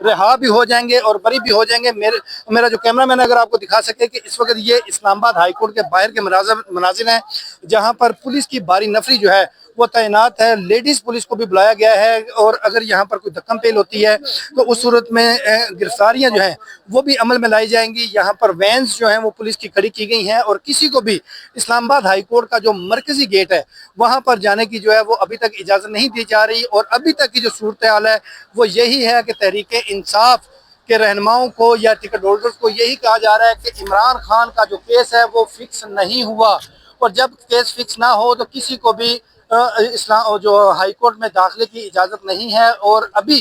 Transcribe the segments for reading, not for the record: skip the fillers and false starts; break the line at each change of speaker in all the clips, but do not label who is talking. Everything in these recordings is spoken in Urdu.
رہا بھی ہو جائیں گے اور بری بھی ہو جائیں گے. میرا جو کیمرہ مین اگر آپ کو دکھا سکے کہ اس وقت یہ اسلام آباد ہائی کورٹ کے باہر کے مناظر ہیں جہاں پر پولیس کی بھاری نفری جو ہے وہ تعینات ہے. لیڈیز پولیس کو بھی بلایا گیا ہے اور اگر یہاں پر کوئی دھکم پیل ہوتی ہے تو اس صورت میں گرفتاریاں جو ہیں وہ بھی عمل میں لائی جائیں گی. یہاں پر وینز جو ہیں وہ پولیس کی کھڑی کی گئی ہیں اور کسی کو بھی اسلام آباد ہائی کورٹ کا جو مرکزی گیٹ ہے وہاں پر جانے کی جو ہے وہ ابھی تک اجازت نہیں دی جا رہی. اور ابھی تک کی جو صورتحال ہے وہ یہی ہے کہ تحریک انصاف کے رہنماؤں کو یا ٹکٹ ہولڈرز کو یہی کہا جا رہا ہے کہ عمران خان کا جو کیس ہے وہ فکس نہیں ہوا اور جب کیس فکس نہ ہو تو کسی کو بھی اسلام جو ہائی کورٹ میں داخلے کی اجازت نہیں ہے. اور ابھی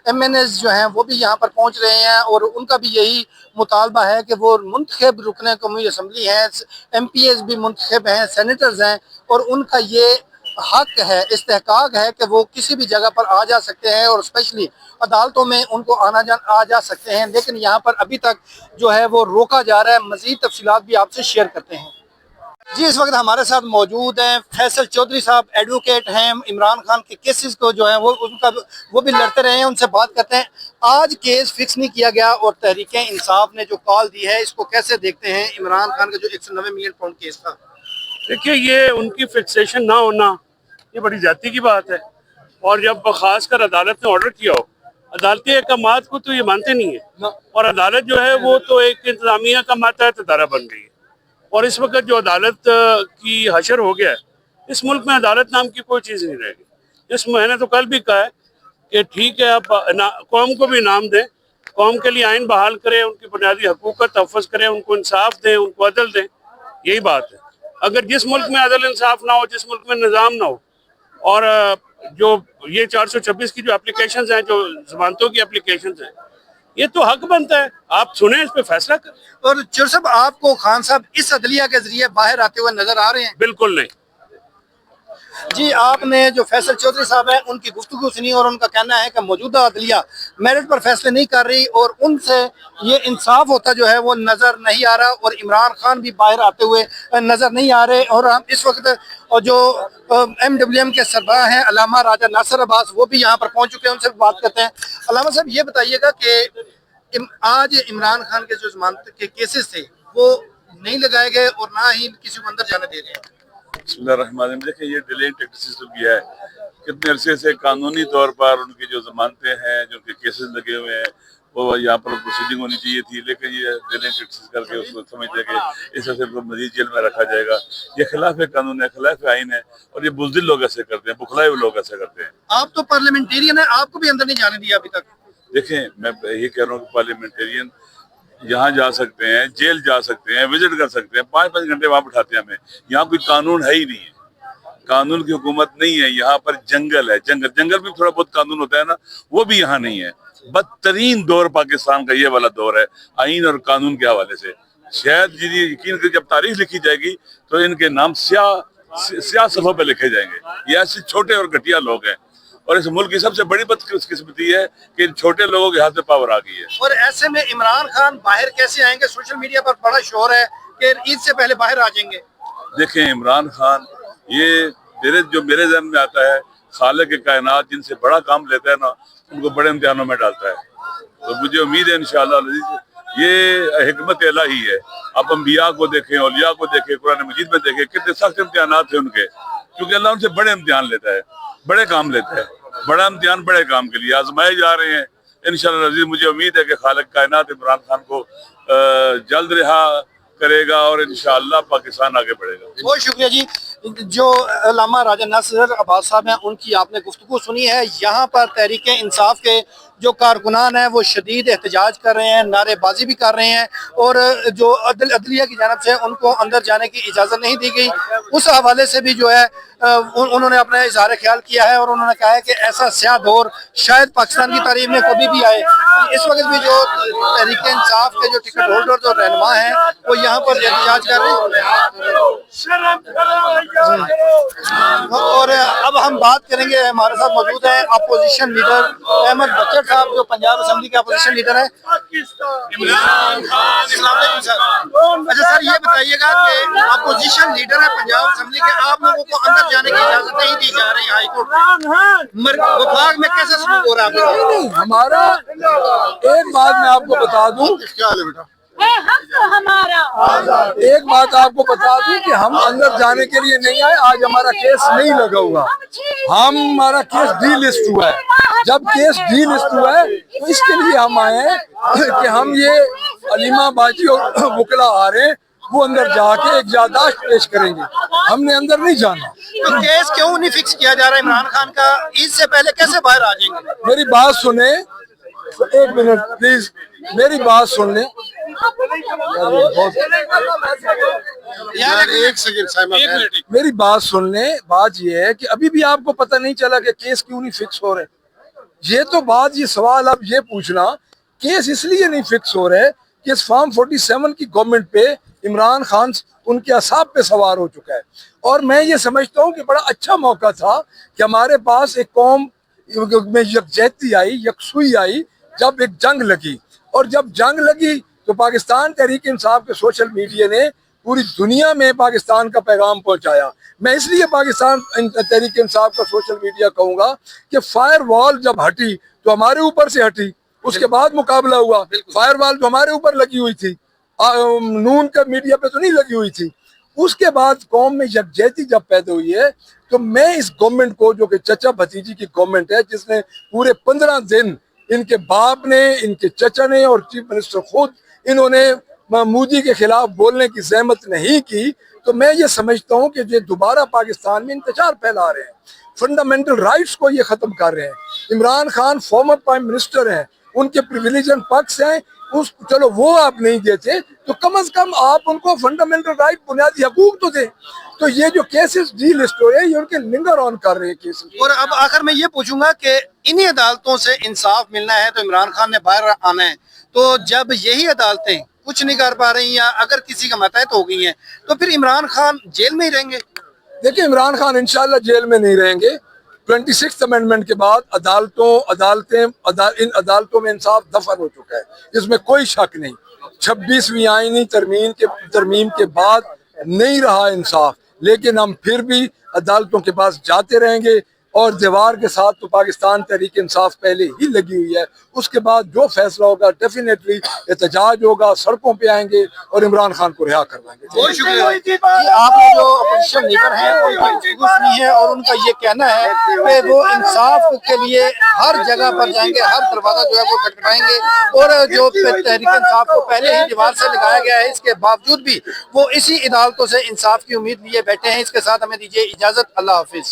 ایم این ایز جو ہیں وہ بھی یہاں پر پہنچ رہے ہیں اور ان کا بھی یہی مطالبہ ہے کہ وہ منتخب رکن قومی اسمبلی ہیں, ایم پی ایز بھی منتخب ہیں, سینیٹرز ہیں اور ان کا یہ حق ہے, استحقاق ہے کہ وہ کسی بھی جگہ پر آ جا سکتے ہیں اور اسپیشلی عدالتوں میں ان کو آ جا سکتے ہیں. لیکن یہاں پر ابھی تک جو ہے وہ روکا جا رہا ہے. مزید تفصیلات بھی آپ سے شیئر کرتے ہیں. جی اس وقت ہمارے ساتھ موجود ہیں فیصل چودھری صاحب, ایڈوکیٹ ہیں, عمران خان کے کیسز کو جو ہے وہ بھی لڑتے رہے ہیں. ان سے بات کرتے ہیں. آج کیس فکس نہیں کیا گیا اور تحریک انصاف نے جو کال دی ہے اس کو کیسے دیکھتے ہیں؟ عمران خان کا جو 190 ملین پاؤنڈ کیس تھا.
دیکھیے یہ ان کی فکسیشن نہ ہونا یہ بڑی زیادتی کی بات ہے. اور جب خاص کر عدالت نے آرڈر کیا ہو, عدالتی احکامات کو تو یہ مانتے نہیں ہیں اور عدالت جو ہے وہ تو ایک انتظامیہ کا ماتحت ادارہ بن گئی ہے. اور اس وقت جو عدالت کی حشر ہو گیا ہے اس ملک میں عدالت نام کی کوئی چیز نہیں رہے گی. میں نے تو کل بھی کہا ہے کہ ٹھیک ہے آپ قوم کو بھی انعام دیں, قوم کے لیے آئین بحال کریں, ان کی بنیادی حقوق کا تحفظ کریں, ان کو انصاف دیں, ان کو عدل دیں. یہی بات ہے. اگر جس ملک میں عدل انصاف نہ ہو, جس ملک میں نظام نہ ہو اور جو یہ 426 کی جو اپلیکیشنز ہیں, جو ضمانتوں کی اپلیکیشنز ہیں, یہ تو حق بنتا ہے آپ سنیں, اس پہ فیصلہ کریں.
اور چور صاحب آپ کو خان صاحب اس عدلیہ کے ذریعے باہر آتے ہوئے نظر آ رہے ہیں؟
بالکل نہیں.
جی آپ نے جو فیصل چودھری صاحب ہیں ان کی گفتگو سنی اور ان کا کہنا ہے کہ موجودہ عدلیہ میرٹ پر فیصلے نہیں کر رہی اور ان سے یہ انصاف ہوتا جو ہے وہ نظر نہیں آ رہا اور عمران خان بھی باہر آتے ہوئے نظر نہیں آ رہے. اور ہم اس وقت جو ایم ڈبلیو ایم کے سربراہ ہیں علامہ راجہ ناصر عباس وہ بھی یہاں پر پہنچ چکے ہیں, ان سے بات کرتے ہیں. علامہ صاحب یہ بتائیے گا کہ آج عمران خان کے جو ضمانت کے کیسز تھے وہ نہیں لگائے گئے اور نہ ہی کسی کو اندر جانے دے رہے ہیں.
بسم اللہ الرحمن الرحیم. دیکھیں یہ ڈیلے ٹیکسز جو کیا ہے کتنے عرصے سے قانونی طور پر ان کی جو ضمانتیں ہیں, جو ان کے کیسز لگے ہوئے ہیں, وہ یہاں پر پروسیڈنگ ہونی چاہیے تھی, لیکن یہ ڈیلے ٹیکسز کر کے اس کو سمجھتے کہ اس وجہ سے مزید جیل میں رکھا جائے گا. یہ خلاف قانون ہے, خلاف آئین ہے اور یہ بزدل لوگ ایسے کرتے ہیں, بخلائے ہوئے لوگ ایسے کرتے ہیں.
آپ تو پارلیمنٹیرین ہیں, آپ کو بھی اندر نہیں جانے دیا ابھی تک.
دیکھیں میں یہ کہہ رہا ہوں کہ پارلیمنٹیرین یہاں جا سکتے ہیں, جیل جا سکتے ہیں, وزٹ کر سکتے ہیں, 5-5 گھنٹے وہاں بٹھاتے ہیں ہمیں. یہاں کوئی قانون ہے ہی نہیں ہے, قانون کی حکومت نہیں ہے. یہاں پر جنگل ہے, جنگل بھی تھوڑا بہت قانون ہوتا ہے نا, وہ بھی یہاں نہیں ہے. بدترین دور پاکستان کا یہ والا دور ہے آئین اور قانون کے حوالے سے. شاید یقین کہ جب تاریخ لکھی جائے گی تو ان کے نام سیاہ صفحوں پہ لکھے جائیں گے. یہ ایسے چھوٹے اور گھٹیا لوگ ہیں اور اس ملک کی سب سے بڑی بدقسمتی ہے کہ ان چھوٹے لوگوں کے ہاتھ میں پاور آ گئی ہے.
اور ایسے میں عمران خان باہر کیسے آئیں گے؟ سوشل میڈیا پر بڑا شور ہے کہ عید سے پہلے باہر آ جائیں گے.
دیکھیں عمران خان یہ میرے ذہن میں آتا ہے, خالق کائنات جن سے بڑا کام لیتا ہے نا ان کو بڑے امتحانوں میں ڈالتا ہے. تو مجھے امید ہے انشاءاللہ یہ حکمت الہی ہے. آپ انبیاء کو دیکھیں, اولیاء کو دیکھیں, قرآن مجید میں دیکھیں کتنے سخت امتحانات تھے ان کے, کیونکہ اللہ ان سے بڑے امتحان لیتا ہے, بڑے کام لیتا ہے. بڑا امتحان بڑے کام کے لیے آزمائے جا رہے ہیں. انشاءاللہ عزیز مجھے امید ہے کہ خالق کائنات عمران خان کو جلد رہا کرے گا اور انشاءاللہ پاکستان آگے بڑھے گا.
بہت شکریہ جی. جو علامہ راجہ ناصر عباس صاحب ہیں ان کی آپ نے گفتگو سنی ہے. یہاں پر تحریک انصاف کے جو کارکنان ہیں وہ شدید احتجاج کر رہے ہیں, نعرے بازی بھی کر رہے ہیں اور جو عدلیہ کی جانب سے ان کو اندر جانے کی اجازت نہیں دی گئی. اس حوالے سے بھی جو ہے انہوں نے اپنا اظہار خیال کیا ہے اور انہوں نے کہا ہے کہ ایسا سیاہ دور شاید پاکستان کی تاریخ میں کبھی بھی آئے. اس وقت بھی جو تحریک انصاف کے جو ٹکٹ ہولڈر اور رہنما ہیں وہ یہاں پر احتجاج کر رہے ہیں. اور اب ہم بات کریں گے, ہمارے ساتھ موجود ہیں اپوزیشن لیڈر احمد بچر صاحب جو پنجاب اسمبلی کے اپوزیشن لیڈر ہیں.
عمران خان.
السلام علیکم سر. اچھا سر, یہ بتائیے گا کہ اپوزیشن لیڈر ہے پنجاب اسمبلی کے, آپ لوگوں کو اندر جانے کی اجازت نہیں دی جا رہی ہائی کورٹ میں, وفاق میں کیسا سلوک ہو رہا ہے آپ
نہیں, ہمارا ایک بات میں آپ کو بتا دوں,
کیا حال ہے بیٹا؟
ایک بات آپ کو بتا دوں کہ ہم اندر جانے کے لیے نہیں آئے. آج ہمارا کیس نہیں لگا ہوا, ہمارا کیس ڈی لسٹ ہوا ہے. جب کیس ڈی لسٹ ہوا ہے تو اس کے لیے ہم آئے ہیں کہ ہم یہ علیمہ باجی اور وکلا آ رہے ہیں, وہ اندر جا کے ایک یادداشت پیش کریں گے. ہم نے اندر نہیں جانا.
تو کیس کیوں نہیں فکس کیا جا رہا ہے عمران خان کا؟ عید سے پہلے کیسے باہر آ جائیں گے؟
میری بات سنیں, ایک منٹ پلیز, میری بات سن لیں. میری بات سن لیں. بات یہ ہے کہ ابھی بھی آپ کو پتہ نہیں چلا کہ کیس کیوں نہیں فکس ہو رہے. یہ تو بات, یہ سوال اب یہ پوچھنا کیس اس لیے نہیں فکس ہو رہے کہ اس فارم 47 کی گورنمنٹ پہ عمران خان ان کے اعصاب پہ سوار ہو چکا ہے. اور میں یہ سمجھتا ہوں کہ بڑا اچھا موقع تھا کہ ہمارے پاس ایک قوم میں یکجہتی آئی, یکسوئی آئی, جب ایک جنگ لگی. اور جب جنگ لگی تو پاکستان تحریک انصاف کے سوشل میڈیا نے پوری دنیا میں پاکستان کا پیغام پہنچایا. میں اس لیے پاکستان تحریک انصاف کا سوشل میڈیا کہوں گا کہ فائر وال جب ہٹی تو ہمارے اوپر سے ہٹی, اس کے بعد مقابلہ ہوا. فائر وال تو ہمارے اوپر لگی ہوئی تھی, نون کا میڈیا پہ تو نہیں لگی ہوئی تھی. اس کے بعد قوم میں یکجہتی جب پیدا ہوئی ہے تو میں اس گورنمنٹ کو, جو کہ چچا بھتیجی کی گورنمنٹ ہے, جس نے پورے 15 دن ان کے باپ نے, ان کے چچا نے اور چیف منسٹر خود, انہوں نے مودی کے خلاف بولنے کی زحمت نہیں کی, تو میں یہ سمجھتا ہوں کہ یہ دوبارہ پاکستان میں انتشار پھیلا رہے ہیں, فنڈامنٹل رائٹس کو یہ ختم کر رہے ہیں. Imran Khan former prime minister ہیں, ان کے پریویلیج اینڈ پرکس ہیں, چلو وہ آپ نہیں دیتے تو کم از کم آپ ان کو فنڈامنٹل رائٹ, بنیادی حقوق تو دیں. تو یہ جو کیسز ڈی لسٹ ہوئے یہ ان کے لنگر آن کر رہے ہیں کیسز.
اور اب آخر میں یہ پوچھوں گا کہ انہی عدالتوں سے انصاف ملنا ہے تو عمران خان نے باہر آنا ہے, تو جب یہی عدالتیں کچھ نہیں کر پا رہی, یا اگر کسی کا ماتحت ہو گئی ہیں, تو پھر عمران خان جیل میں ہی رہیں گے؟
دیکھیں, عمران خان انشاءاللہ جیل میں نہیں رہیں گے. 26 امینڈمنٹ کے بعد ان عدالتوں میں انصاف دفن ہو چکا ہے, اس میں کوئی شک نہیں. 26ویں آئینی ترمیم کے بعد نہیں رہا انصاف, لیکن ہم پھر بھی عدالتوں کے پاس جاتے رہیں گے. اور دیوار کے ساتھ تو پاکستان تحریک انصاف پہلے ہی لگی ہوئی ہے. اس کے بعد جو فیصلہ ہوگا ڈیفینیٹلی احتجاج ہوگا, سڑکوں پہ آئیں گے اور عمران خان کو رہا کروائیں گے.
بہت شکریہ جی. آپ جو اپوزیشن لیڈر ہیں ان کا گفتگو ہے, اور ان کا یہ کہنا ہے کہ وہ انصاف کے لیے ہر جگہ پر جائیں گے, ہر دروازہ جو ہے وہ کھٹکھٹائیں گے. اور جو تحریک انصاف کو پہلے ہی دیوار سے لگایا گیا ہے, اس کے باوجود بھی وہ اسی عدالتوں سے انصاف کی امید لیے بیٹھے ہیں. اس کے ساتھ ہمیں دیجیے اجازت, اللہ حافظ.